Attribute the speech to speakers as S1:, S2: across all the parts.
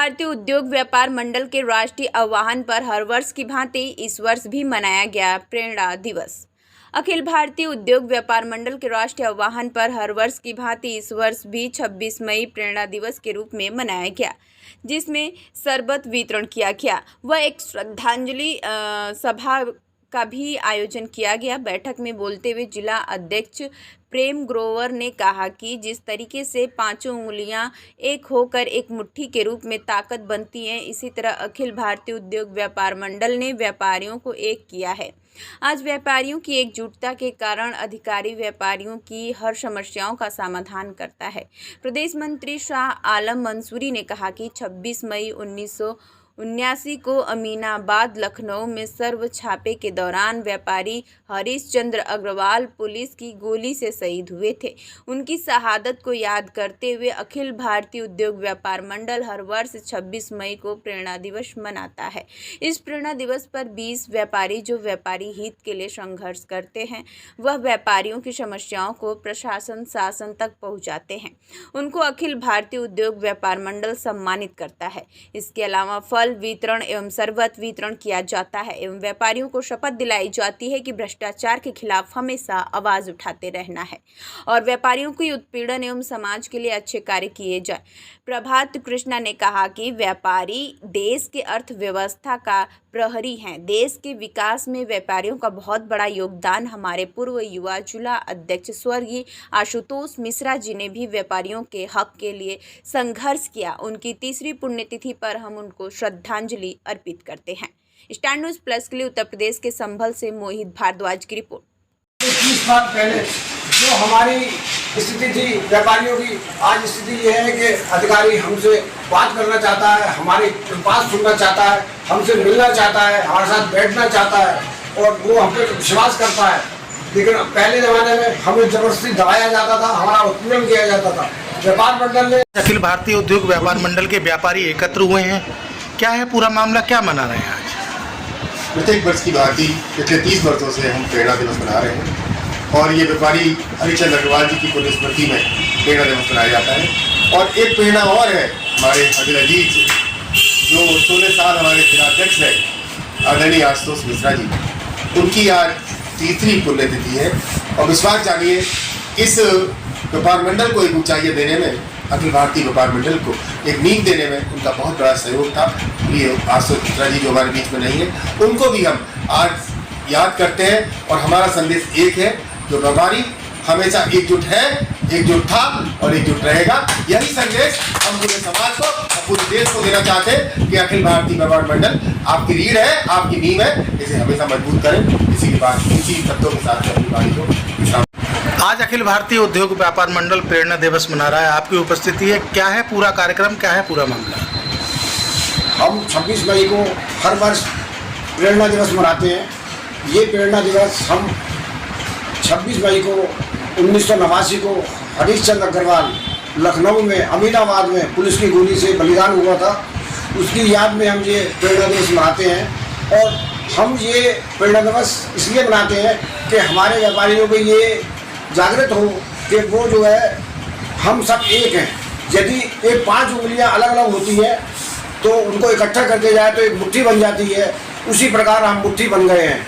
S1: भारतीय उद्योग व्यापार मंडल के राष्ट्रीय आह्वान पर हर वर्ष की भांति इस वर्ष भी मनाया गया प्रेरणा दिवस। अखिल भारतीय उद्योग व्यापार मंडल के राष्ट्रीय आह्वान पर हर वर्ष की भांति इस वर्ष भी 26 मई प्रेरणा दिवस के रूप में मनाया गया, जिसमें शरबत वितरण किया गया व एक श्रद्धांजलि सभा का भी आयोजन किया गया। बैठक में बोलते हुए जिला अध्यक्ष प्रेम ग्रोवर ने कहा कि जिस तरीके से पांचों उंगलियां एक होकर एक मुट्ठी के रूप में ताकत बनती हैं, इसी तरह अखिल भारतीय उद्योग व्यापार मंडल ने व्यापारियों को एक किया है। आज व्यापारियों की एकजुटता के कारण अधिकारी व्यापारियों की हर समस्याओं का समाधान करता है। प्रदेश मंत्री शाह आलम मंसूरी ने कहा कि 26 मई 1979 को अमीनाबाद लखनऊ में सर्व छापे के दौरान व्यापारी हरीश चंद्र अग्रवाल पुलिस की गोली से शहीद हुए थे। उनकी शहादत को याद करते हुए अखिल भारतीय उद्योग व्यापार मंडल हर वर्ष 26 मई को प्रेरणा दिवस मनाता है। इस प्रेरणा दिवस पर 20 व्यापारी जो व्यापारी हित के लिए संघर्ष करते हैं, वह व्यापारियों की समस्याओं को प्रशासन शासन तक पहुंचाते हैं, उनको अखिल भारतीय उद्योग व्यापार मंडल सम्मानित करता है। इसके अलावा फल वितरण एवं शरबत वितरण किया जाता है एवं व्यापारियों को शपथ दिलाई जाती है कि भ्रष्टाचार के खिलाफ हमेशा आवाज उठाते रहना है और व्यापारियों की उत्पीड़न एवं समाज के लिए अच्छे कार्य किए जाए। प्रभात कृष्णा ने कहा कि व्यापारी देश के अर्थव्यवस्था का प्रहरी हैं। देश के विकास में व्यापारियों का बहुत बड़ा योगदान। हमारे पूर्व युवा जिला अध्यक्ष स्वर्गीय आशुतोष मिश्रा जी ने भी व्यापारियों के हक के लिए संघर्ष किया। उनकी 3री पुण्यतिथि पर हम उनको श्रद्धांजलि अर्पित करते हैं। स्टार न्यूज़ प्लस के लिए उत्तर प्रदेश के संभल से मोहित भारद्वाज की रिपोर्ट।
S2: 30 साल पहले जो हमारी स्थिति थी व्यापारियों की, आज स्थिति ये है कि अधिकारी हमसे बात करना चाहता है, हमारी बात सुनना चाहता है, हमसे मिलना चाहता है, हमारे साथ बैठना चाहता है और वो हम पे विश्वास करता है। लेकिन पहले ज़माने में हमें जबरदस्ती दबाया जाता था, हमारा उत्पीड़न किया जाता था। व्यापार मंडल ने
S3: अखिल भारतीय उद्योग व्यापार मंडल के व्यापारी एकत्र हुए हैं। क्या है पूरा मामला, क्या मना रहे हैं आज?
S4: प्रत्येक वर्ष की भांति पिछले 30 वर्षों से हम प्रेरणा दिवस मना रहे हैं और ये व्यापारी हरीश चंद्र अग्रवाल जी की पुण्य स्मृति में प्रेरणा दिवस मनाया जाता है। और एक प्रेरणा और है हमारे अब्दुल अजीज जो 16 साल हमारे जिलाध्यक्ष रहे, आदरणीय आशुतोष मिश्रा जी, उनकी आज 3री पुण्यतिथि है। और विश्वास जानिए इस व्यापार मंडल को एक ऊंचाई देने में, अखिल भारतीय व्यापार मंडल को एक नींव देने में उनका बहुत बड़ा सहयोग था। ये आशुतोष मिश्रा जी जो हमारे बीच में नहीं है, उनको भी हम आज याद करते हैं। और हमारा संदेश एक है, जो व्यापारी हमेशा एकजुट है, एकजुट था और एकजुट रहेगा। यही संदेश हम पूरे समाज को और पूरे देश को देना चाहते हैं कि अखिल भारतीय व्यापार मंडल आपकी रीढ़ है, आपकी नींव है, इसे हमेशा मजबूत करें। इसी के बाद इसी शब्दों के साथ व्यापारी को
S3: आज अखिल भारतीय उद्योग व्यापार मंडल प्रेरणा दिवस मना रहा है, आपकी उपस्थिति है। क्या है पूरा कार्यक्रम, क्या है पूरा मामला?
S2: हम 26 मई को हर वर्ष प्रेरणा दिवस मनाते हैं। ये प्रेरणा दिवस हम 26 मई को 1989 को हरीश चंद्र अग्रवाल लखनऊ में अमीनाबाद में पुलिस की गोली से बलिदान हुआ था, उसकी याद में हम ये प्रेरणा दिवस मनाते हैं। और हम ये प्रेरणा दिवस इसलिए मनाते हैं कि हमारे व्यापारियों को ये जागृत हो कि वो जो है हम सब एक हैं। यदि ये 5 उंगलियां अलग अलग होती हैं तो उनको इकट्ठा करके जाए तो एक मुट्ठी बन जाती है। उसी प्रकार हम मुट्ठी बन गए हैं।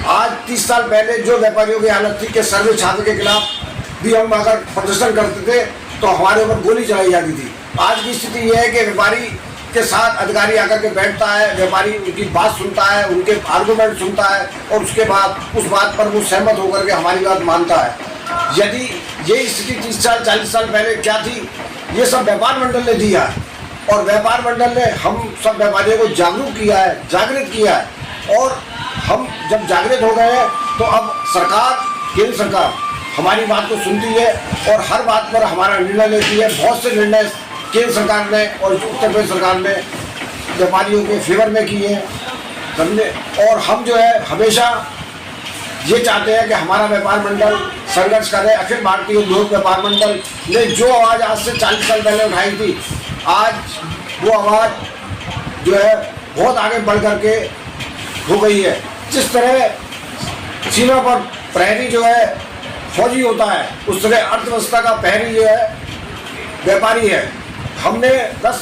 S2: आज 30 साल पहले जो व्यापारियों की हालत थी कि सर्वे छात्र के खिलाफ भी हम अगर प्रदर्शन करते थे तो हमारे ऊपर गोली चलाई जाती थी। आज की स्थिति यह है कि व्यापारी के साथ अधिकारी आकर के बैठता है, व्यापारी उनकी बात सुनता है, उनके आर्गूमेंट सुनता है और उसके बाद उस बात पर वो सहमत होकर के हमारी बात मानता है। यदि ये स्थिति 30 साल 40 साल पहले क्या थी, ये सब व्यापार मंडल ने दिया है और व्यापार मंडल ने हम सब व्यापारियों को जागरूक किया है, जागृत किया है। और हम जब जागृत हो गए हैं तो अब सरकार, केंद्र सरकार हमारी बात को सुनती है और हर बात पर हमारा निर्णय लेती है। बहुत से निर्णय केंद्र सरकार ने और उत्तर प्रदेश सरकार ने व्यापारियों के फेवर में किए हैं, समझे। और हम जो है हमेशा ये चाहते हैं कि हमारा व्यापार मंडल संघर्ष करे। अखिल भारतीय उद्योग व्यापार मंडल ने जो आवाज़ आज से 40 साल पहले उठाई थी, आज वो आवाज़ जो है बहुत आगे बढ़ करके हो गई है। जिस तरह सीमा पर प्रहरी जो है फौजी होता है, उस तरह अर्थव्यवस्था का प्रहरी जो है व्यापारी है। हमने 10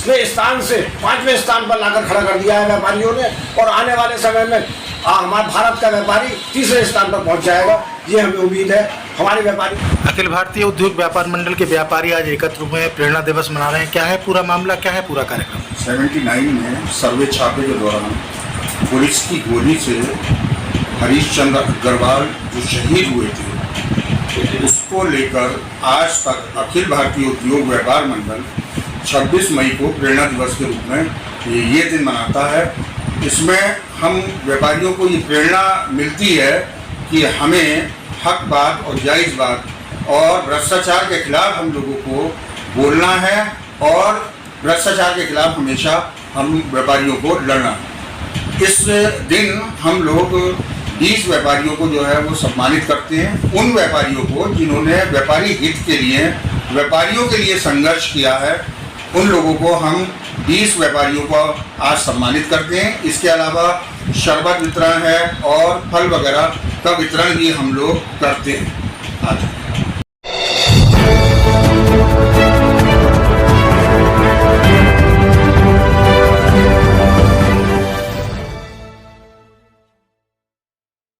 S2: स्थान से 5वें स्थान पर लाकर खड़ा कर दिया है व्यापारियों ने, और आने वाले समय में हमारे भारत का व्यापारी 3रे स्थान पर पहुंच जाएगा, ये हमें उम्मीद है। हमारे व्यापारी
S3: अखिल भारतीय उद्योग व्यापार मंडल के व्यापारी आज एकत्र हुए हैं, प्रेरणा दिवस मना रहे हैं। क्या है पूरा मामला, क्या है पूरा कार्यक्रम?
S5: 79 में सर्वे छापे के दौरान पुलिस की गोली से हरीशचंद्र अग्रवाल जो शहीद हुए थे, उसको लेकर आज तक अखिल भारतीय उद्योग व्यापार मंडल 26 मई को प्रेरणा दिवस के रूप में ये दिन मनाता है। इसमें हम व्यापारियों को ये प्रेरणा मिलती है कि हमें हक बात और जायज़ बात और भ्रष्टाचार के खिलाफ हम लोगों को बोलना है, और भ्रष्टाचार के खिलाफ हमेशा हम व्यापारियों को लड़ना है। इस दिन हम लोग 20 व्यापारियों को जो है वो सम्मानित करते हैं। उन व्यापारियों को जिन्होंने व्यापारी हित के लिए, व्यापारियों के लिए संघर्ष किया है, उन लोगों को हम 20 व्यापारियों को आज सम्मानित करते हैं। इसके अलावा शरबत वितरण है और फल वगैरह का वितरण भी हम लोग करते हैं आज।